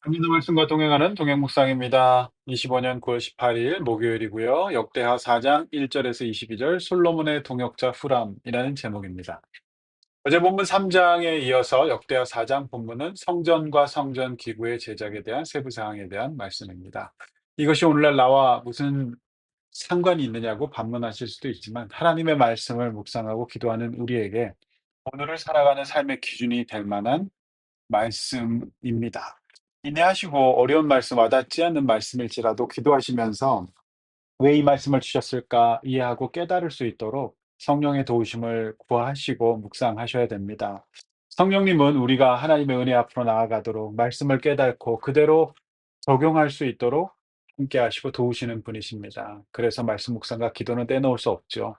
한민도 말씀과 동행하는 동행묵상입니다. 25년 9월 18일 목요일이고요. 역대하 4장 1절에서 22절 솔로몬의 동역자 후람이라는 제목입니다. 어제 본문 3장에 이어서 역대하 4장 본문은 성전과 성전 기구의 제작에 대한 세부 사항에 대한 말씀입니다. 이것이 오늘날 나와 무슨 상관이 있느냐고 반문하실 수도 있지만 하나님의 말씀을 묵상하고 기도하는 우리에게 오늘을 살아가는 삶의 기준이 될 만한 말씀입니다. 인내하시고 어려운 말씀, 와닿지 않는 말씀일지라도 기도하시면서 왜 이 말씀을 주셨을까 이해하고 깨달을 수 있도록 성령의 도우심을 구하시고 묵상하셔야 됩니다. 성령님은 우리가 하나님의 은혜 앞으로 나아가도록 말씀을 깨닫고 그대로 적용할 수 있도록 함께 하시고 도우시는 분이십니다. 그래서 말씀 묵상과 기도는 떼놓을 수 없죠.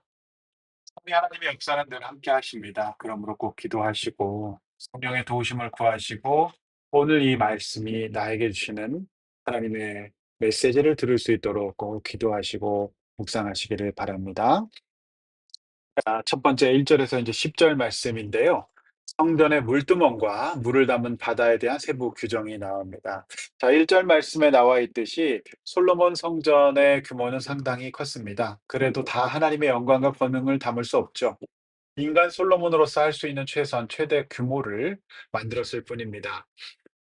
우리 하나님의 역사는 늘 함께 하십니다. 그러므로 꼭 기도하시고 성령의 도우심을 구하시고 오늘 이 말씀이 나에게 주시는 하나님의 메시지를 들을 수 있도록 꼭 기도하시고 묵상하시기를 바랍니다. 첫 번째 1절에서 이제 10절 말씀인데요. 성전의 물두멍과 물을 담은 바다에 대한 세부 규정이 나옵니다. 자, 1절 말씀에 나와 있듯이 솔로몬 성전의 규모는 상당히 컸습니다. 그래도 다 하나님의 영광과 권능을 담을 수 없죠. 인간 솔로몬으로서 할 수 있는 최대 규모를 만들었을 뿐입니다.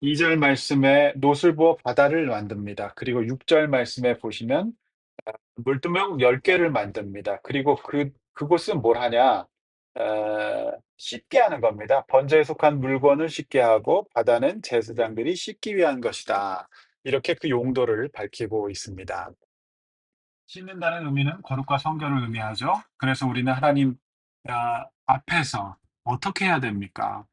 2절 말씀에 노술 부어 바다를 만듭니다. 그리고 6절 말씀에 보시면 물두멍 10개를 만듭니다. 그리고 그곳은 뭘 하냐? 씻게 하는 겁니다. 번제에 속한 물건을 씻게 하고 바다는 제사장들이 씻기 위한 것이다. 이렇게 그 용도를 밝히고 있습니다. 씻는다는 의미는 거룩과 성결을 의미하죠. 그래서 우리는 하나님 앞에서 어떻게 해야 됩니까?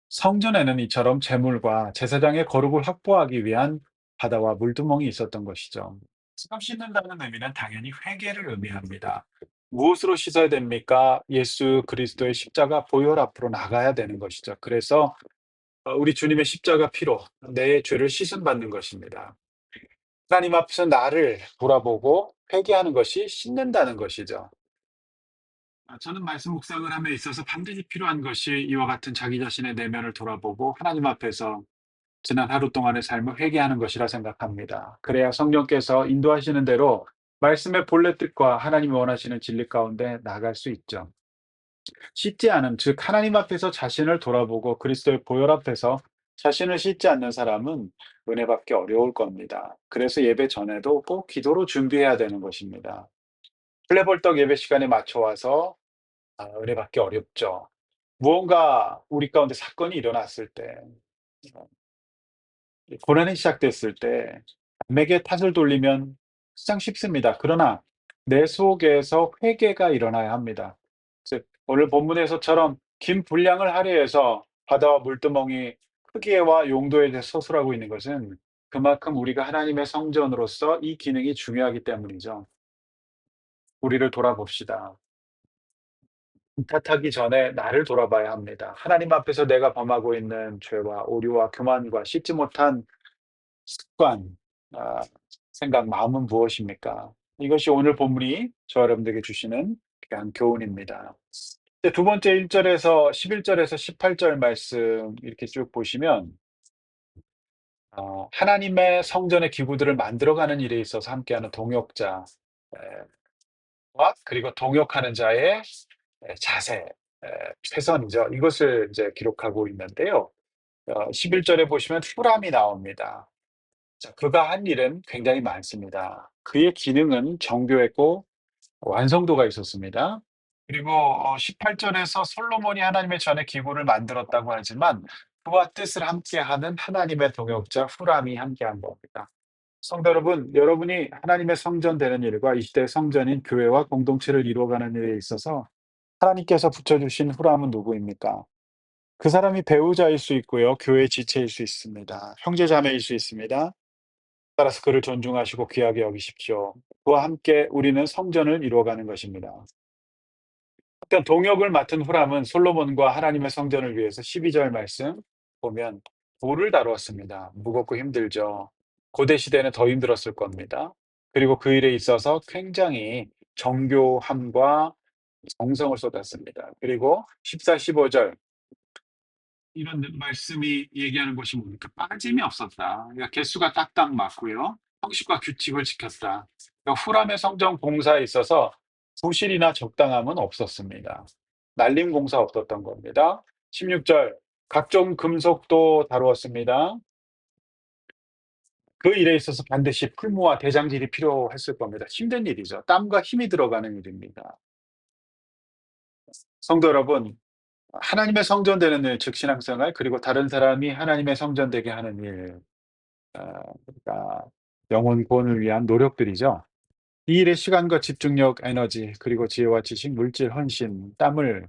성전에는 이처럼 제물과 제사장의 거룩을 확보하기 위한 바다와 물두멍이 있었던 것이죠. 지금 씻는다는 의미는 당연히 회개를 의미합니다. 무엇으로 씻어야 됩니까? 예수 그리스도의 십자가 보혈 앞으로 나가야 되는 것이죠. 그래서 우리 주님의 십자가 피로 내 죄를 씻음 받는 것입니다. 하나님 앞에서 나를 돌아보고 회개하는 것이 씻는다는 것이죠. 저는 말씀 묵상을 함에 있어서 반드시 필요한 것이 이와 같은 자기 자신의 내면을 돌아보고 하나님 앞에서 지난 하루 동안의 삶을 회개하는 것이라 생각합니다. 그래야 성령께서 인도하시는 대로 말씀의 본래 뜻과 하나님이 원하시는 진리 가운데 나갈 수 있죠. 씻지 않은, 즉 하나님 앞에서 자신을 돌아보고 그리스도의 보혈 앞에서 자신을 씻지 않는 사람은 은혜 받기 어려울 겁니다. 그래서 예배 전에도 꼭 기도로 준비해야 되는 것입니다. 플레벌떡 예배 시간에 맞춰 와서 은혜 받기 어렵죠. 무언가 우리 가운데 사건이 일어났을 때, 어, 고난이 시작됐을 때, 남에게 탓을 돌리면 가장 쉽습니다. 그러나 내 속에서 회개가 일어나야 합니다. 즉, 오늘 본문에서처럼 긴 분량을 할애해서 바다와 물두멍이 크기와 용도에 대해 서술하고 있는 것은 그만큼 우리가 하나님의 성전으로서 이 기능이 중요하기 때문이죠. 우리를 돌아봅시다. 탓하기 전에 나를 돌아봐야 합니다. 하나님 앞에서 내가 범하고 있는 죄와 오류와 교만과 씻지 못한 습관, 아, 생각, 마음은 무엇입니까? 이것이 오늘 본문이 저 여러분들에게 주시는 귀한 교훈입니다. 이제 두 번째 1절에서 11절에서 18절 말씀 이렇게 쭉 보시면 하나님의 성전의 기구들을 만들어가는 일에 있어서 함께하는 동역자 와 그리고 동역하는 자의 자세, 에, 최선이죠. 이것을 이제 기록하고 있는데요. 11절에 보시면 후람이 나옵니다. 자, 그가 한 일은 굉장히 많습니다. 그의 기능은 정교했고 완성도가 있었습니다. 그리고 18절에서 솔로몬이 하나님의 전에 기구를 만들었다고 하지만 그와 뜻을 함께하는 하나님의 동역자 후람이 함께한 겁니다. 성도 여러분, 여러분이 하나님의 성전 되는 일과 이 시대의 성전인 교회와 공동체를 이루어가는 일에 있어서 하나님께서 붙여주신 후람은 누구입니까? 그 사람이 배우자일 수 있고요. 교회의 지체일 수 있습니다. 형제자매일 수 있습니다. 따라서 그를 존중하시고 귀하게 여기십시오. 그와 함께 우리는 성전을 이루어가는 것입니다. 어떤 동역을 맡은 후람은 솔로몬과 하나님의 성전을 위해서 12절 말씀 보면 돌을 다루었습니다. 무겁고 힘들죠. 고대 시대는 더 힘들었을 겁니다. 그리고 그 일에 있어서 굉장히 정교함과 정성을 쏟았습니다. 그리고 14, 15절 이런 말씀이 얘기하는 것이 뭡니까? 빠짐이 없었다. 그러니까 개수가 딱딱 맞고요. 형식과 규칙을 지켰다. 그러니까 후람의 성전 공사에 있어서 부실이나 적당함은 없었습니다. 날림 공사 없었던 겁니다. 16절 각종 금속도 다루었습니다. 그 일에 있어서 반드시 풀무와 대장질이 필요했을 겁니다. 힘든 일이죠. 땀과 힘이 들어가는 일입니다. 성도 여러분, 하나님의 성전되는 일, 즉 신앙생활, 그리고 다른 사람이 하나님의 성전되게 하는 일, 그러니까 영혼 구원을 위한 노력들이죠. 이 일에 시간과 집중력, 에너지, 그리고 지혜와 지식, 물질, 헌신, 땀을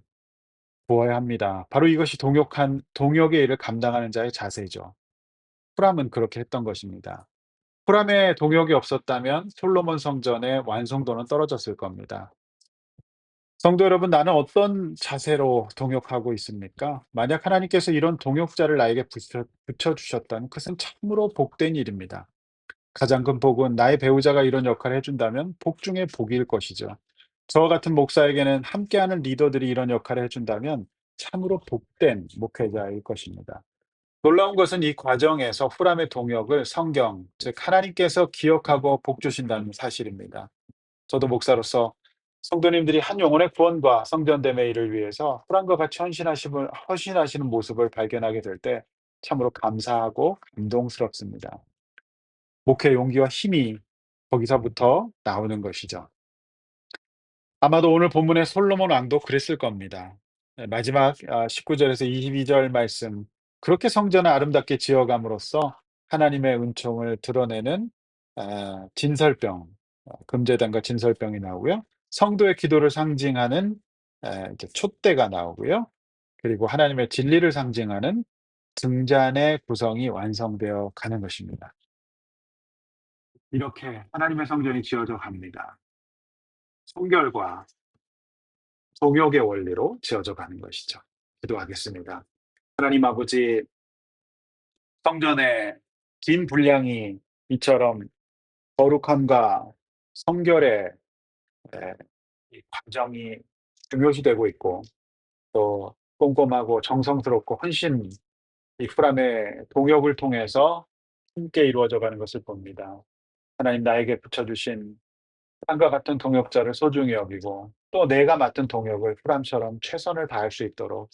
부어야 합니다. 바로 이것이 동역의 일을 감당하는 자의 자세죠. 후람은 그렇게 했던 것입니다. 후람의 동역이 없었다면 솔로몬 성전의 완성도는 떨어졌을 겁니다. 성도 여러분, 나는 어떤 자세로 동역하고 있습니까? 만약 하나님께서 이런 동역자를 나에게 붙여주셨다면 그것은 참으로 복된 일입니다. 가장 큰 복은 나의 배우자가 이런 역할을 해준다면 복 중에 복일 것이죠. 저와 같은 목사에게는 함께하는 리더들이 이런 역할을 해준다면 참으로 복된 목회자일 것입니다. 놀라운 것은 이 과정에서 후람의 동역을 성경, 즉 하나님께서 기억하고 복 주신다는 사실입니다. 저도 목사로서 성도님들이 한 영혼의 구원과 성전됨의 일을 위해서 후람과 같이 헌신하시는 모습을 발견하게 될 때 참으로 감사하고 감동스럽습니다. 목회 용기와 힘이 거기서부터 나오는 것이죠. 아마도 오늘 본문의 솔로몬 왕도 그랬을 겁니다. 네, 마지막 19절에서 22절 말씀, 그렇게 성전을 아름답게 지어감으로써 하나님의 은총을 드러내는 진설병, 금제단과 진설병이 나오고요. 성도의 기도를 상징하는 이제 촛대가 나오고요. 그리고 하나님의 진리를 상징하는 등잔의 구성이 완성되어 가는 것입니다. 이렇게 하나님의 성전이 지어져 갑니다. 성결과 동역의 원리로 지어져 가는 것이죠. 기도하겠습니다. 하나님 아버지, 성전의 긴 분량이 이처럼 거룩함과 성결의 에, 이 과정이 중요시되고 있고, 또 꼼꼼하고 정성스럽고 헌신, 이 후람의 동역을 통해서 함께 이루어져 가는 것을 봅니다. 하나님, 나에게 붙여주신 후람과 같은 동역자를 소중히 여기고, 또 내가 맡은 동역을 후람처럼 최선을 다할 수 있도록,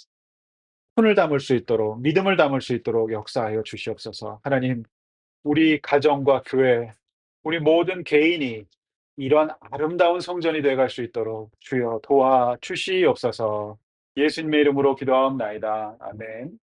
손을 담을 수 있도록, 믿음을 담을 수 있도록 역사하여 주시옵소서. 하나님, 우리 가정과 교회, 우리 모든 개인이 이러한 아름다운 성전이 되어 갈 수 있도록 주여 도와 주시옵소서. 예수님의 이름으로 기도하옵나이다. 아멘.